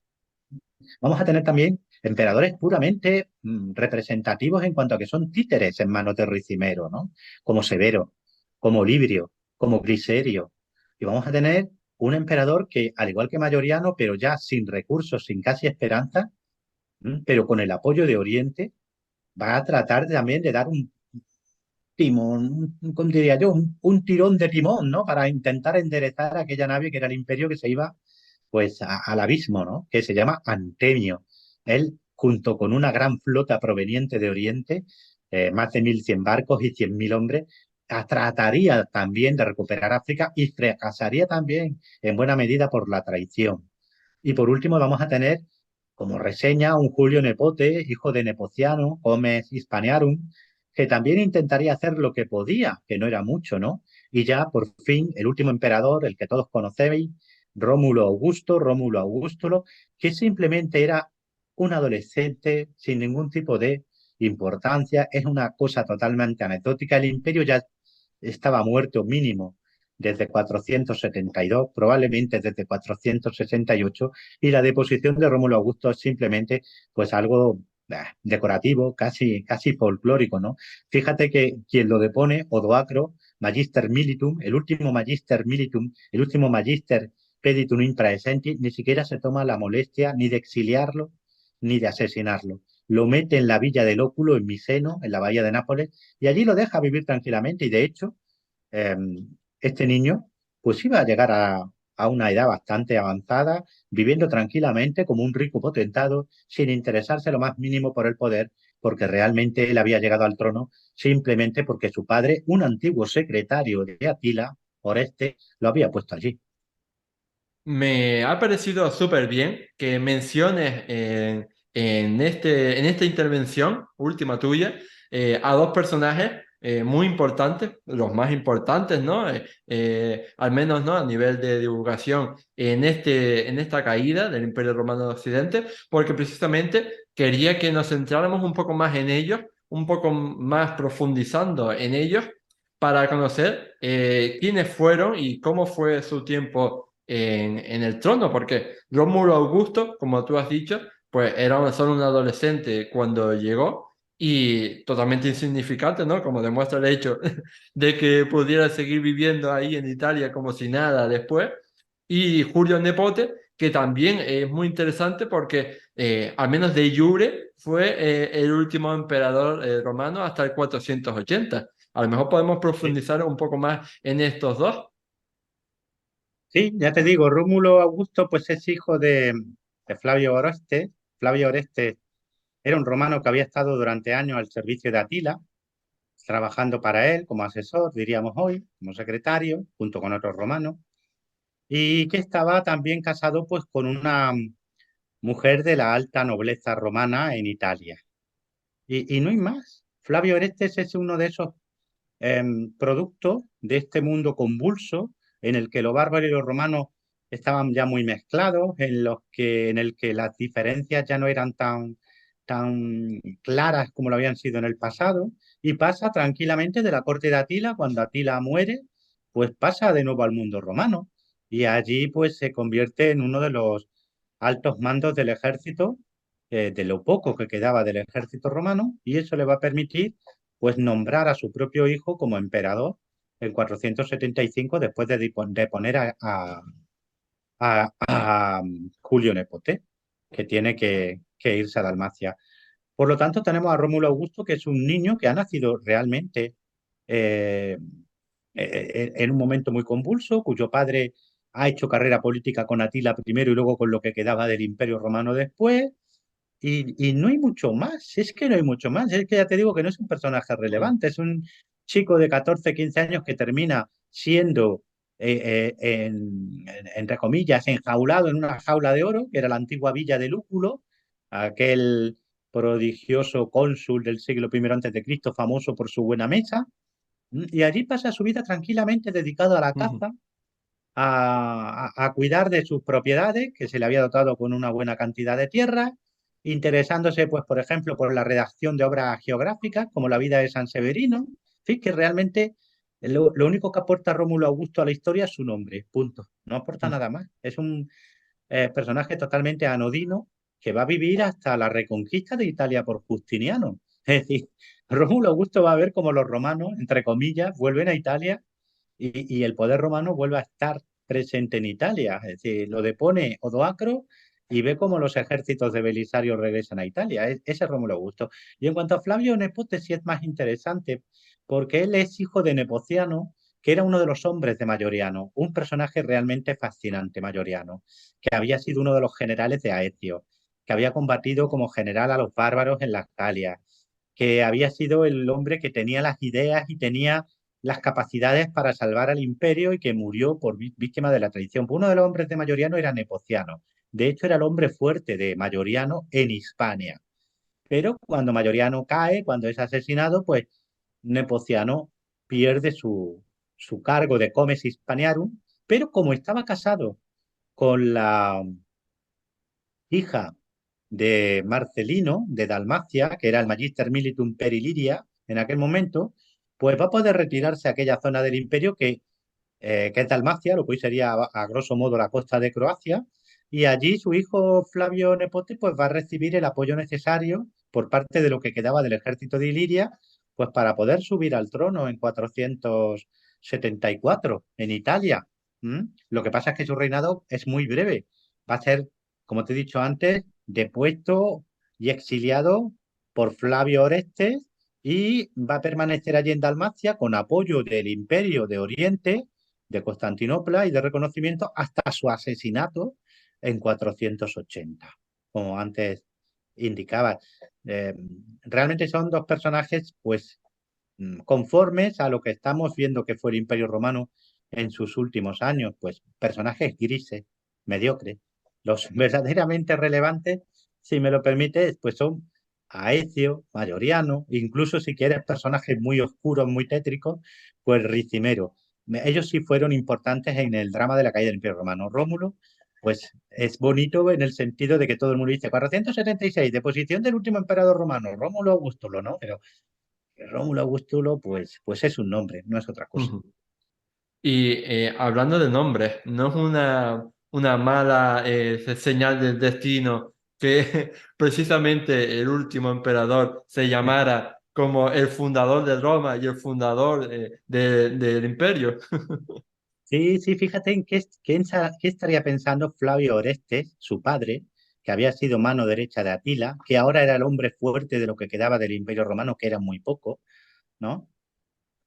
Vamos a tener también emperadores puramente representativos en cuanto a que son títeres en manos de Ricimero, ¿no? Como Severo, como Librio, como Gliserio. Y vamos a tener un emperador que, al igual que Mayoriano, pero ya sin recursos, sin casi esperanza, pero con el apoyo de Oriente, va a tratar también de dar un timón, ¿cómo diría yo? Un tirón de timón, ¿no? Para intentar enderezar aquella nave que era el imperio que se iba pues al abismo, ¿no? Que se llama Antemio. Él, junto con una gran flota proveniente de Oriente, más de 1.100 barcos y 100.000 hombres, trataría también de recuperar África y fracasaría también en buena medida por la traición. Y por último vamos a tener como reseña un Julio Nepote, hijo de Nepociano, Comes Hispaniarum, que también intentaría hacer lo que podía, que no era mucho, ¿no? Y ya por fin el último emperador, el que todos conocéis, Rómulo Augustulo, que simplemente era un adolescente sin ningún tipo de importancia, es una cosa totalmente anecdótica. El imperio ya estaba muerto mínimo desde 472, probablemente desde 468, y la deposición de Rómulo Augusto es simplemente pues algo decorativo, casi folclórico, ¿no? Fíjate que quien lo depone, Odoacro, Magister Militum, el último Magister Militum, el último Magister Peditum in praesenti, ni siquiera se toma la molestia ni de exiliarlo ni de asesinarlo. Lo mete en la villa del Óculo, en Miseno, en la bahía de Nápoles, y allí lo deja vivir tranquilamente. Y de hecho, eh, este niño pues iba a llegar a una edad bastante avanzada, viviendo tranquilamente como un rico potentado, sin interesarse lo más mínimo por el poder, porque realmente él había llegado al trono simplemente porque su padre, un antiguo secretario de Atila, Oreste, lo había puesto allí. Me ha parecido súper bien que menciones en esta intervención última tuya a dos personajes muy importantes, los más importantes, ¿no? Al menos, ¿no? A nivel de divulgación en esta caída del Imperio Romano de Occidente, porque precisamente quería que nos centráramos un poco más en ellos, un poco más profundizando en ellos, para conocer quiénes fueron y cómo fue su tiempo en el trono, porque Rómulo Augusto, como tú has dicho, pues era solo un adolescente cuando llegó y totalmente insignificante, ¿no? Como demuestra el hecho de que pudiera seguir viviendo ahí en Italia como si nada después. Y Julio Nepote, que también es muy interesante porque, al menos de jure, fue el último emperador romano hasta el 480. A lo mejor podemos Sí, profundizar un poco más en estos dos. sí, ya te digo, Rómulo Augusto pues es hijo de Flavio Oreste. Flavio Oreste era un romano que había estado durante años al servicio de Atila, trabajando para él como asesor, diríamos hoy, como secretario, junto con otros romanos, y que estaba también casado pues con una mujer de la alta nobleza romana en Italia. Y no hay más. Flavio Orestes es uno de esos productos de este mundo convulso en el que los bárbaros y los romanos estaban ya muy mezclados, en el que las diferencias ya no eran tan claras como lo habían sido en el pasado, y pasa tranquilamente de la corte de Atila, cuando Atila muere, pues pasa de nuevo al mundo romano, y allí pues se convierte en uno de los altos mandos del ejército, de lo poco que quedaba del ejército romano, y eso le va a permitir pues nombrar a su propio hijo como emperador en 475 después de poner a Julio Nepote, que tiene que irse a Dalmacia. Por lo tanto, tenemos a Rómulo Augusto, que es un niño que ha nacido realmente eh, en un momento muy convulso, cuyo padre ha hecho carrera política con Atila primero y luego con lo que quedaba del Imperio Romano después. Y no hay mucho más, es que no hay mucho más, es que ya te digo que no es un personaje Mm. relevante, es un chico de 14 15 años que termina siendo, entre comillas, enjaulado en una jaula de oro, que era la antigua villa de Lúculo, aquel prodigioso cónsul del siglo I antes de Cristo, famoso por su buena mesa, y allí pasa su vida tranquilamente dedicado a la Ujú. caza, a cuidar de sus propiedades, que se le había dotado con una buena cantidad de tierra, interesándose, pues, por ejemplo, por la redacción de obras geográficas, como la vida de San Severino. En fin, que realmente lo único que aporta Rómulo Augusto a la historia es su nombre, punto. No aporta Mm. nada más. Es un personaje totalmente anodino que va a vivir hasta la reconquista de Italia por Justiniano. Es decir, Rómulo Augusto va a ver cómo los romanos, entre comillas, vuelven a Italia y el poder romano vuelve a estar presente en Italia. Es decir, lo depone Odoacro y ve cómo los ejércitos de Belisario regresan a Italia. Ese es Rómulo Augusto. Y en cuanto a Flavio Nepote, sí es más interesante, porque él es hijo de Nepociano, que era uno de los hombres de Mayoriano, un personaje realmente fascinante, Mayoriano, que había sido uno de los generales de Aecio, que había combatido como general a los bárbaros en las Galias, que había sido el hombre que tenía las ideas y tenía las capacidades para salvar al imperio y que murió por víctima de la traición. Uno de los hombres de Mayoriano era Nepociano. De hecho, era el hombre fuerte de Mayoriano en Hispania. Pero cuando Mayoriano cae, cuando es asesinado, pues Nepociano pierde su cargo de comes hispaniarum, pero como estaba casado con la hija de Marcelino de Dalmacia, que era el Magister Militum per Iliria en aquel momento, pues va a poder retirarse a aquella zona del imperio que que es Dalmacia, lo que hoy sería a grosso modo la costa de Croacia, y allí su hijo Flavio Nepote pues va a recibir el apoyo necesario por parte de lo que quedaba del ejército de Iliria, pues para poder subir al trono en 474 en Italia. ¿Mm? Lo que pasa es que su reinado es muy breve. Va a ser, como te he dicho antes, depuesto y exiliado por Flavio Orestes y va a permanecer allí en Dalmacia con apoyo del Imperio de Oriente, de Constantinopla y de reconocimiento hasta su asesinato en 480, como antes indicaba. Eh, Realmente son dos personajes, pues, conformes a lo que estamos viendo que fue el Imperio Romano en sus últimos años, pues personajes grises, mediocres. Los verdaderamente relevantes, si me lo permite, pues son Aecio, Mayoriano, incluso si quieres personajes muy oscuros, muy tétricos, pues Ricimero. Ellos sí fueron importantes en el drama de la caída del Imperio Romano. Rómulo, pues es bonito en el sentido de que todo el mundo dice 476, deposición del último emperador romano, Rómulo Augustulo, ¿no? Pero Rómulo Augustulo, pues es un nombre, no es otra cosa. Ujú. Y hablando de nombres, no es una mala señal del destino que precisamente el último emperador se llamara como el fundador de Roma y el fundador del imperio. Sí, sí, fíjate en qué estaría pensando Flavio Orestes, su padre, que había sido mano derecha de Atila, que ahora era el hombre fuerte de lo que quedaba del Imperio Romano, que era muy poco, ¿no?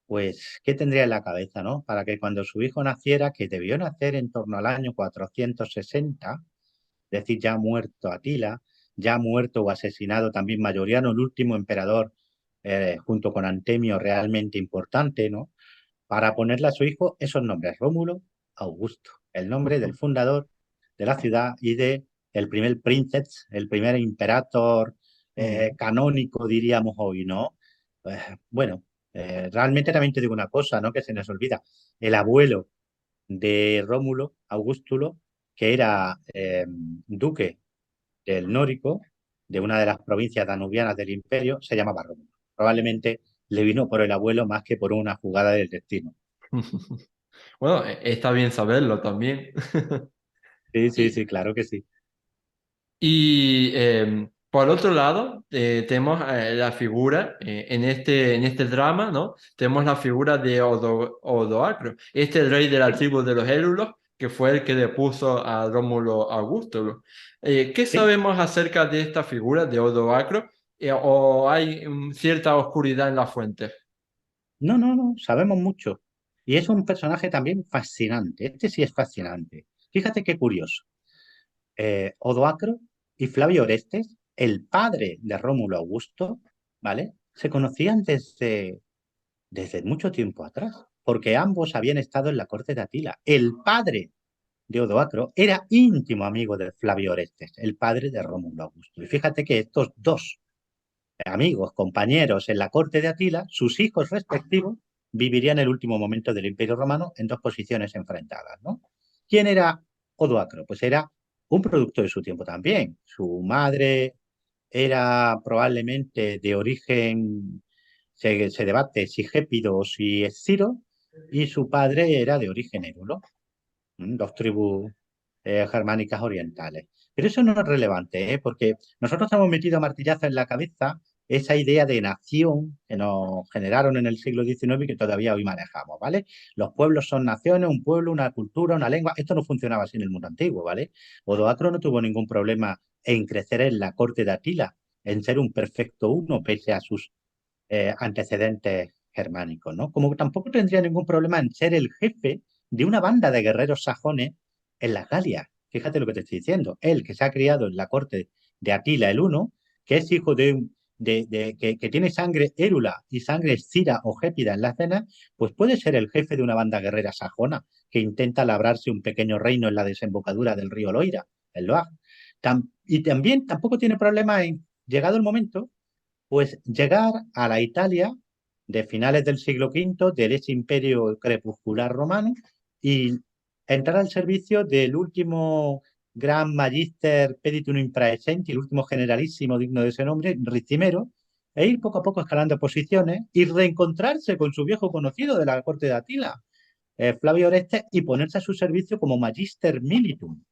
Pues, ¿qué tendría en la cabeza, no? Para que cuando su hijo naciera, que debió nacer en torno al año 460, es decir, ya muerto Atila, ya muerto o asesinado también Mayoriano, el último emperador, junto con Antemio, realmente importante, ¿no? Para ponerle a su hijo esos nombres, Rómulo, Augusto, el nombre del fundador de la ciudad y de el primer princeps, el primer imperator Mm. canónico, diríamos hoy, ¿no? Eh, bueno, realmente también te digo una cosa, ¿no? Que se nos olvida. El abuelo de Rómulo, Augustulo, que era duque del Nórico, de una de las provincias danubianas del imperio, se llamaba Rómulo. Probablemente le vino por el abuelo más que por una jugada del destino. Bueno, está bien saberlo también. Sí, sí, Y, sí, claro que sí. y por otro lado, tenemos la figura en este drama, ¿no? Tenemos la figura de Odoacro, este rey de la tribu de los Hérulos, que fue el que depuso a Rómulo Augusto. ¿Qué Sí, sabemos acerca de esta figura de Odoacro? ¿O hay cierta oscuridad en la fuente? no, no, no, sabemos mucho. Y es un personaje también fascinante. Este sí es fascinante. Fíjate qué curioso. Odoacro y Flavio Orestes, el padre de Rómulo Augusto, ¿vale? Se conocían desde mucho tiempo atrás, porque ambos habían estado en la corte de Atila. El padre de Odoacro era íntimo amigo de Flavio Orestes, el padre de Rómulo Augusto. Y fíjate que estos dos amigos, compañeros en la corte de Atila, sus hijos respectivos vivirían el último momento del Imperio Romano en dos posiciones enfrentadas, ¿no? ¿Quién era Odoacro? Pues era un producto de su tiempo también. Su madre era probablemente de origen, se debate si gépido o si esciro, y su padre era de origen érulo, dos tribus germánicas orientales. Pero eso no es relevante, ¿eh? Porque nosotros hemos metido martillazo en la cabeza esa idea de nación que nos generaron en el siglo XIX y que todavía hoy manejamos, ¿vale? Los pueblos son naciones, un pueblo, una cultura, una lengua. Esto no funcionaba así en el mundo antiguo, ¿vale? Odoacro no tuvo ningún problema en crecer en la corte de Atila, en ser un perfecto uno, pese a sus antecedentes germánicos, ¿no? Como tampoco tendría ningún problema en ser el jefe de una banda de guerreros sajones en las Galias. Fíjate lo que te estoy diciendo. Él, que se ha criado en la corte de Atila el Uno, que es hijo que tiene sangre érula y sangre escira o gépida en las venas, pues puede ser el jefe de una banda guerrera sajona que intenta labrarse un pequeño reino en la desembocadura del río Loira, el Loire. Y también tampoco tiene problema en, llegado el momento, pues llegar a la Italia de finales del siglo V, del ex imperio crepuscular romano, y entrar al servicio del último gran magister peditum impraesenti, el último generalísimo digno de ese nombre, Ricimero, e ir poco a poco escalando posiciones y reencontrarse con su viejo conocido de la corte de Atila, Flavio Orestes y ponerse a su servicio como Magister Militum,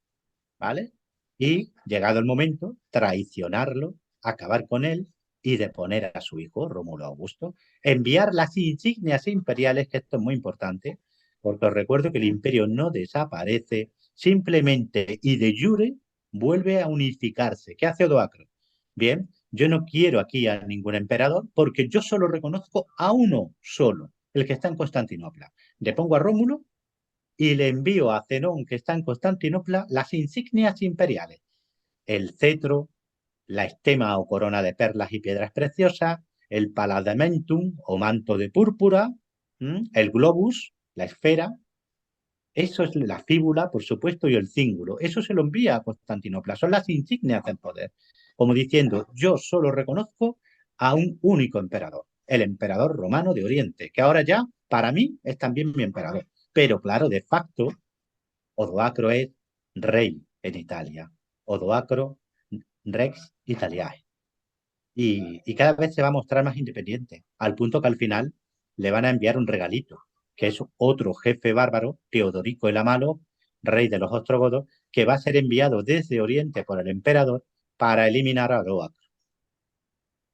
¿vale? Y, llegado el momento, traicionarlo, acabar con él y deponer a su hijo, Rómulo Augusto, enviar las insignias imperiales, que esto es muy importante, porque os recuerdo que el imperio no desaparece, simplemente y de jure vuelve a unificarse. ¿Qué hace Odoacro? Bien, yo no quiero aquí a ningún emperador porque yo solo reconozco a uno solo, el que está en Constantinopla. Le pongo a Rómulo y le envío a Zenón, que está en Constantinopla, las insignias imperiales: el cetro, la estema o corona de perlas y piedras preciosas, el paladamentum o manto de púrpura, el globus, la esfera, eso es la fíbula, por supuesto, y el cíngulo. Eso se lo envía a Constantinopla, son las insignias del poder. Como diciendo, yo solo reconozco a un único emperador, el emperador romano de Oriente, que ahora ya, para mí, es también mi emperador. Pero claro, de facto, Odoacro es rey en Italia. Odoacro Rex Italiae. Y cada vez se va a mostrar más independiente, al punto que al final le van a enviar un regalito, que es otro jefe bárbaro, Teodorico el Amalo, rey de los ostrogodos, que va a ser enviado desde Oriente por el emperador para eliminar a Odoacro.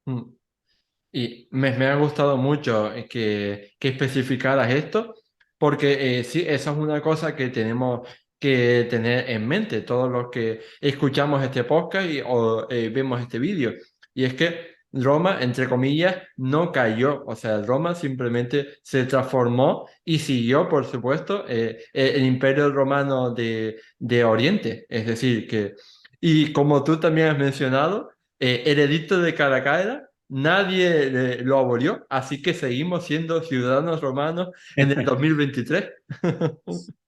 Mm. Y me ha gustado mucho que especificaras esto, porque sí, esa es una cosa que tenemos que tener en mente todos los que escuchamos este podcast o vemos este vídeo. Y es que Roma, entre comillas, no cayó. O sea, Roma simplemente se transformó y siguió, por supuesto, el Imperio Romano de Oriente. Es decir, que, y como tú también has mencionado, el edicto de Caracara nadie lo abolió, así que seguimos siendo ciudadanos romanos en el 2023.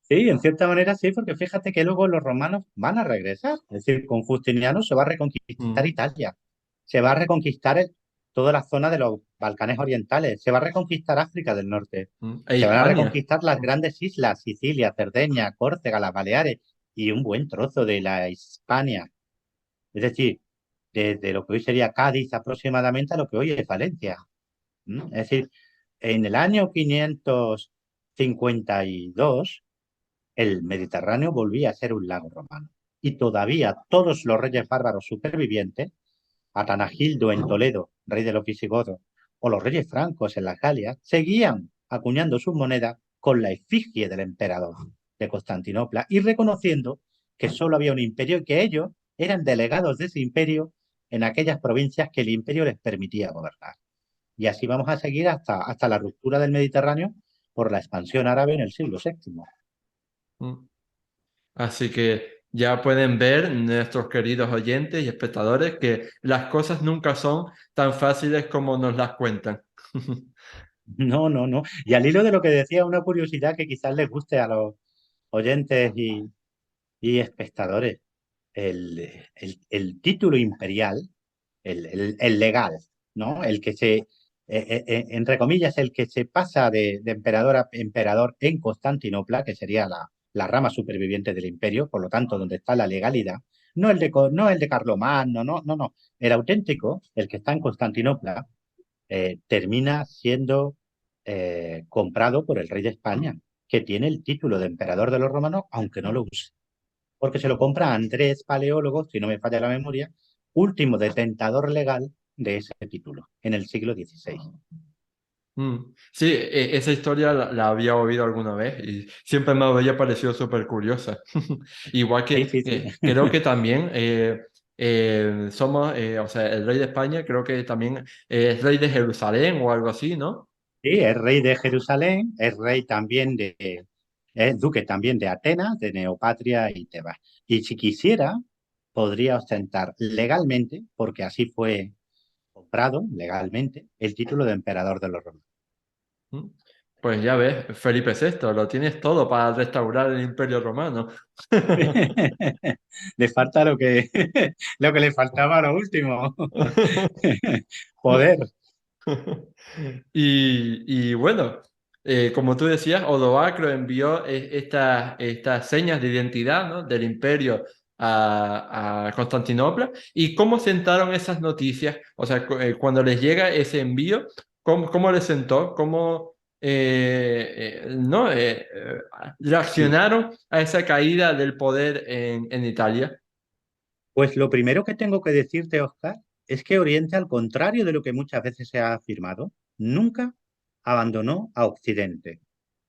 Sí, en cierta manera sí, porque fíjate que luego los romanos van a regresar. Es decir, con Justiniano se va a reconquistar Mm, Italia, se va a reconquistar toda la zona de los Balcanes orientales, se va a reconquistar África del Norte, E se van a Hispania. reconquistar las grandes islas, Sicilia, Cerdeña, Córcega, las Baleares y un buen trozo de la Hispania. Es decir, desde lo que hoy sería Cádiz aproximadamente a lo que hoy es Valencia. Es decir, en el año 552 el Mediterráneo volvía a ser un lago romano. Y todavía todos los reyes bárbaros supervivientes, Atanagildo en Toledo, rey de los visigodos, o los reyes francos en las Galias, seguían acuñando sus monedas con la efigie del emperador de Constantinopla y reconociendo que solo había un imperio y que ellos eran delegados de ese imperio en aquellas provincias que el imperio les permitía gobernar. Y así vamos a seguir hasta la ruptura del Mediterráneo por la expansión árabe en el siglo VII. Mm. Así que ya pueden ver nuestros queridos oyentes y espectadores que las cosas nunca son tan fáciles como nos las cuentan. No, no, no. Y al hilo de lo que decía, una curiosidad que quizás les guste a los oyentes y espectadores, el título imperial, el legal, ¿no? El que entre comillas, el que se pasa de emperador a emperador en Constantinopla, que sería la rama superviviente del imperio, por lo tanto, donde está la legalidad, no el de Carlomagno, no, no, no. El auténtico, el que está en Constantinopla, termina siendo comprado por el rey de España, que tiene el título de emperador de los romanos, aunque no lo use, porque se lo compra Andrés Paleólogo, si no me falla la memoria, último detentador legal de ese título en el siglo XVI. Sí, esa historia la había oído alguna vez y siempre me había parecido súper curiosa. Igual Sí, que sí, sí. creo que también somos, o sea, el rey de España creo que también es rey de Jerusalén o algo así, ¿no? Sí, es rey de Jerusalén, es rey también es duque también de Atenas, de Neopatria y Tebas. Y si quisiera, podría ostentar legalmente, porque así fue comprado legalmente, el título de emperador de los romanos. Mm. Pues ya ves, Felipe VI, lo tienes todo para restaurar el Imperio Romano. Le falta lo que le faltaba a lo último. Poder. Y bueno, como tú decías, Odoacro envió estas señas de identidad, ¿no? Del imperio a Constantinopla. ¿Y cómo sentaron esas noticias? O sea, cuando les llega ese envío, ¿cómo les sentó? ¿Cómo, ¿no? Reaccionaron a esa caída del poder en Italia. Pues lo primero que tengo que decirte, Oscar, es que Oriente, al contrario de lo que muchas veces se ha afirmado, nunca abandonó a Occidente.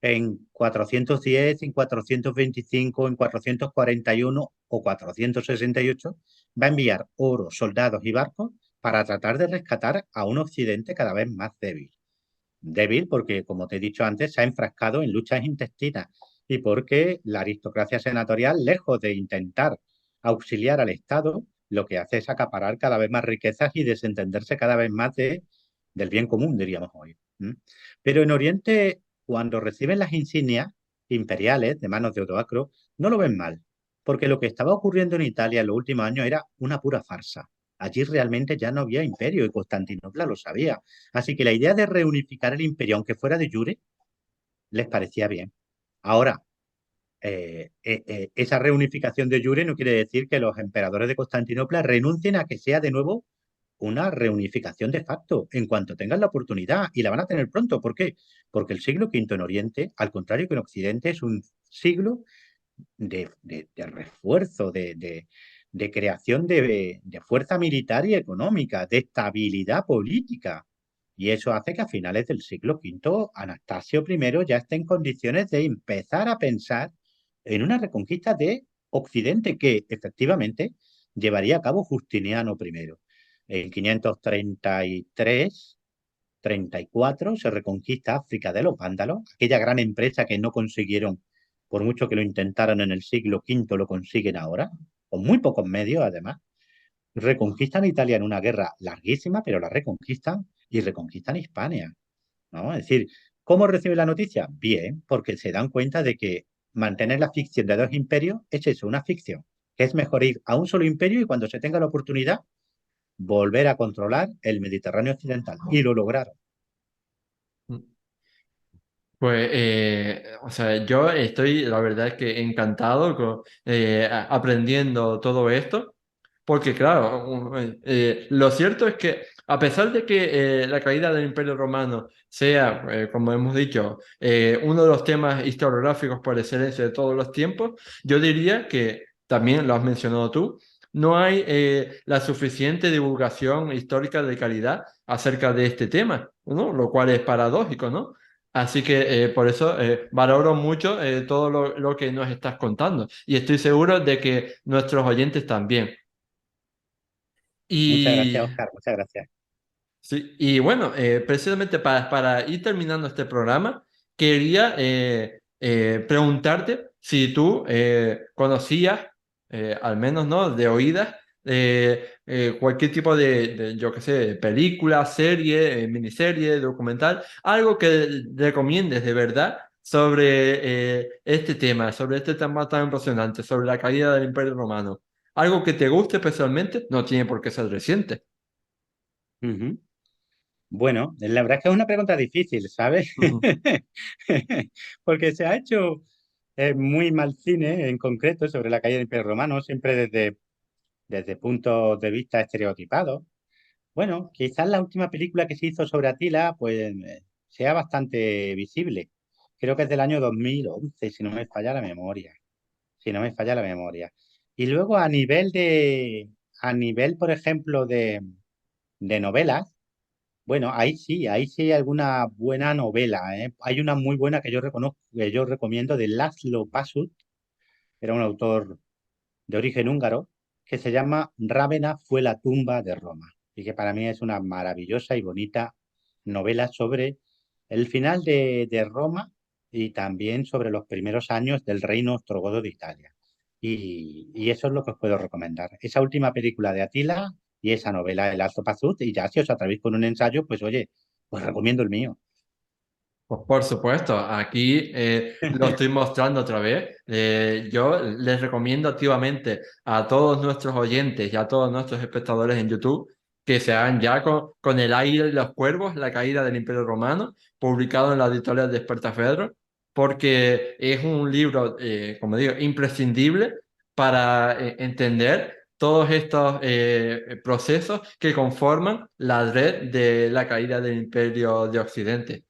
En 410, en 425, en 441 o 468 va a enviar oro, soldados y barcos para tratar de rescatar a un Occidente cada vez más débil. Débil porque, como te he dicho antes, se ha enfrascado en luchas intestinas y porque la aristocracia senatorial, lejos de intentar auxiliar al Estado, lo que hace es acaparar cada vez más riquezas y desentenderse cada vez más del bien común, diríamos hoy. ¿Mm? Pero en Oriente, cuando reciben las insignias imperiales de manos de Odoacro, no lo ven mal, porque lo que estaba ocurriendo en Italia en los últimos años era una pura farsa. Allí realmente ya no había imperio y Constantinopla lo sabía. Así que la idea de reunificar el imperio, aunque fuera de jure, les parecía bien. Ahora, esa reunificación de jure no quiere decir que los emperadores de Constantinopla renuncien a que sea de nuevo una reunificación de facto en cuanto tengan la oportunidad y la van a tener pronto. ¿Por qué? Porque el siglo V en Oriente, al contrario que en Occidente, es un siglo de refuerzo, de creación de fuerza militar y económica, de estabilidad política. Y eso hace que a finales del siglo V, Anastasio I ya esté en condiciones de empezar a pensar en una reconquista de Occidente que efectivamente llevaría a cabo Justiniano I. En 533, 34 se reconquista África de los vándalos, aquella gran empresa que no consiguieron, por mucho que lo intentaran en el siglo V, lo consiguen ahora, con muy pocos medios además. Reconquistan Italia en una guerra larguísima, pero la reconquistan y reconquistan Hispania, ¿no? Es decir, ¿cómo reciben la noticia? Bien, porque se dan cuenta de que mantener la ficción de dos imperios es eso, una ficción, que es mejor ir a un solo imperio y cuando se tenga la oportunidad volver a controlar el Mediterráneo occidental. Y lo lograron. Pues, o sea, yo estoy, la verdad es que encantado con, aprendiendo todo esto, porque claro, lo cierto es que a pesar de que la caída del Imperio Romano sea, como hemos dicho, uno de los temas historiográficos por excelencia de todos los tiempos, yo diría que, también lo has mencionado tú, no hay la suficiente divulgación histórica de calidad acerca de este tema, ¿no? Lo cual es paradójico, ¿no? Así que por eso valoro mucho todo lo que nos estás contando y estoy seguro de que nuestros oyentes también. Muchas gracias, Y, Oscar. Muchas gracias. sí, y bueno, precisamente para ir terminando este programa, quería preguntarte si tú conocías, al menos no, de oídas, cualquier tipo yo qué sé, película, serie, miniserie, documental, algo que recomiendes de verdad sobre sobre este tema tan impresionante, sobre la caída del Imperio Romano. Algo que te guste especialmente, no tiene por qué ser reciente. Ujú. Bueno, la verdad es que es una pregunta difícil, ¿sabes? Ujú. Porque se ha hecho muy mal cine en concreto sobre la caída del Imperio Romano, siempre desde puntos de vista estereotipados. Bueno, quizás la última película que se hizo sobre Atila, pues sea bastante visible. Creo que es del año 2011, si no me falla la memoria. Si no me falla la memoria. Y luego a nivel, por ejemplo, de novelas. Bueno, ahí sí hay alguna buena novela, ¿eh? Hay una muy buena que yo reconozco, que yo recomiendo de Laszlo Pasut, era un autor de origen húngaro, que se llama Rávena fue la tumba de Roma, y que para mí es una maravillosa y bonita novela sobre el final de Roma y también sobre los primeros años del reino ostrogodo de Italia. Y eso es lo que os puedo recomendar. Esa última película de Atila y esa novela El Alto Pazut, y ya si os atrevéis con un ensayo, pues oye, os recomiendo el mío. Pues por supuesto, aquí lo estoy mostrando otra vez. Yo les recomiendo activamente a todos nuestros oyentes y a todos nuestros espectadores en YouTube que se hagan ya con El aire y los cuervos, la caída del Imperio Romano, publicado en la editorial Despertaferro, porque es un libro, como digo, imprescindible para entender todos estos procesos que conforman la red de la caída del Imperio de Occidente.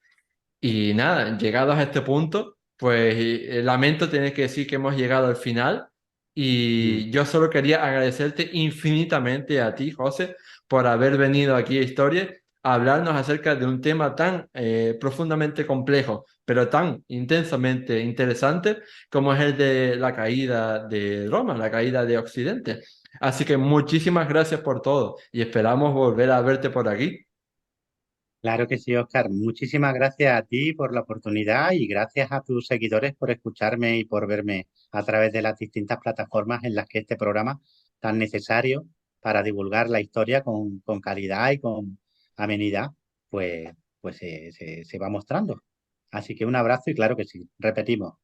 Y nada, llegados a este punto, pues lamento tener que decir que hemos llegado al final Mm. y yo solo quería agradecerte infinitamente a ti, José, por haber venido aquí a Historia a hablarnos acerca de un tema tan profundamente complejo, pero tan intensamente interesante como es el de la caída de Roma, la caída de Occidente. Así que muchísimas gracias por todo y esperamos volver a verte por aquí. Claro que sí, Oscar. Muchísimas gracias a ti por la oportunidad y gracias a tus seguidores por escucharme y por verme a través de las distintas plataformas en las que este programa tan necesario para divulgar la historia con calidad y con amenidad, pues, se va mostrando. Así que un abrazo y claro que sí, repetimos.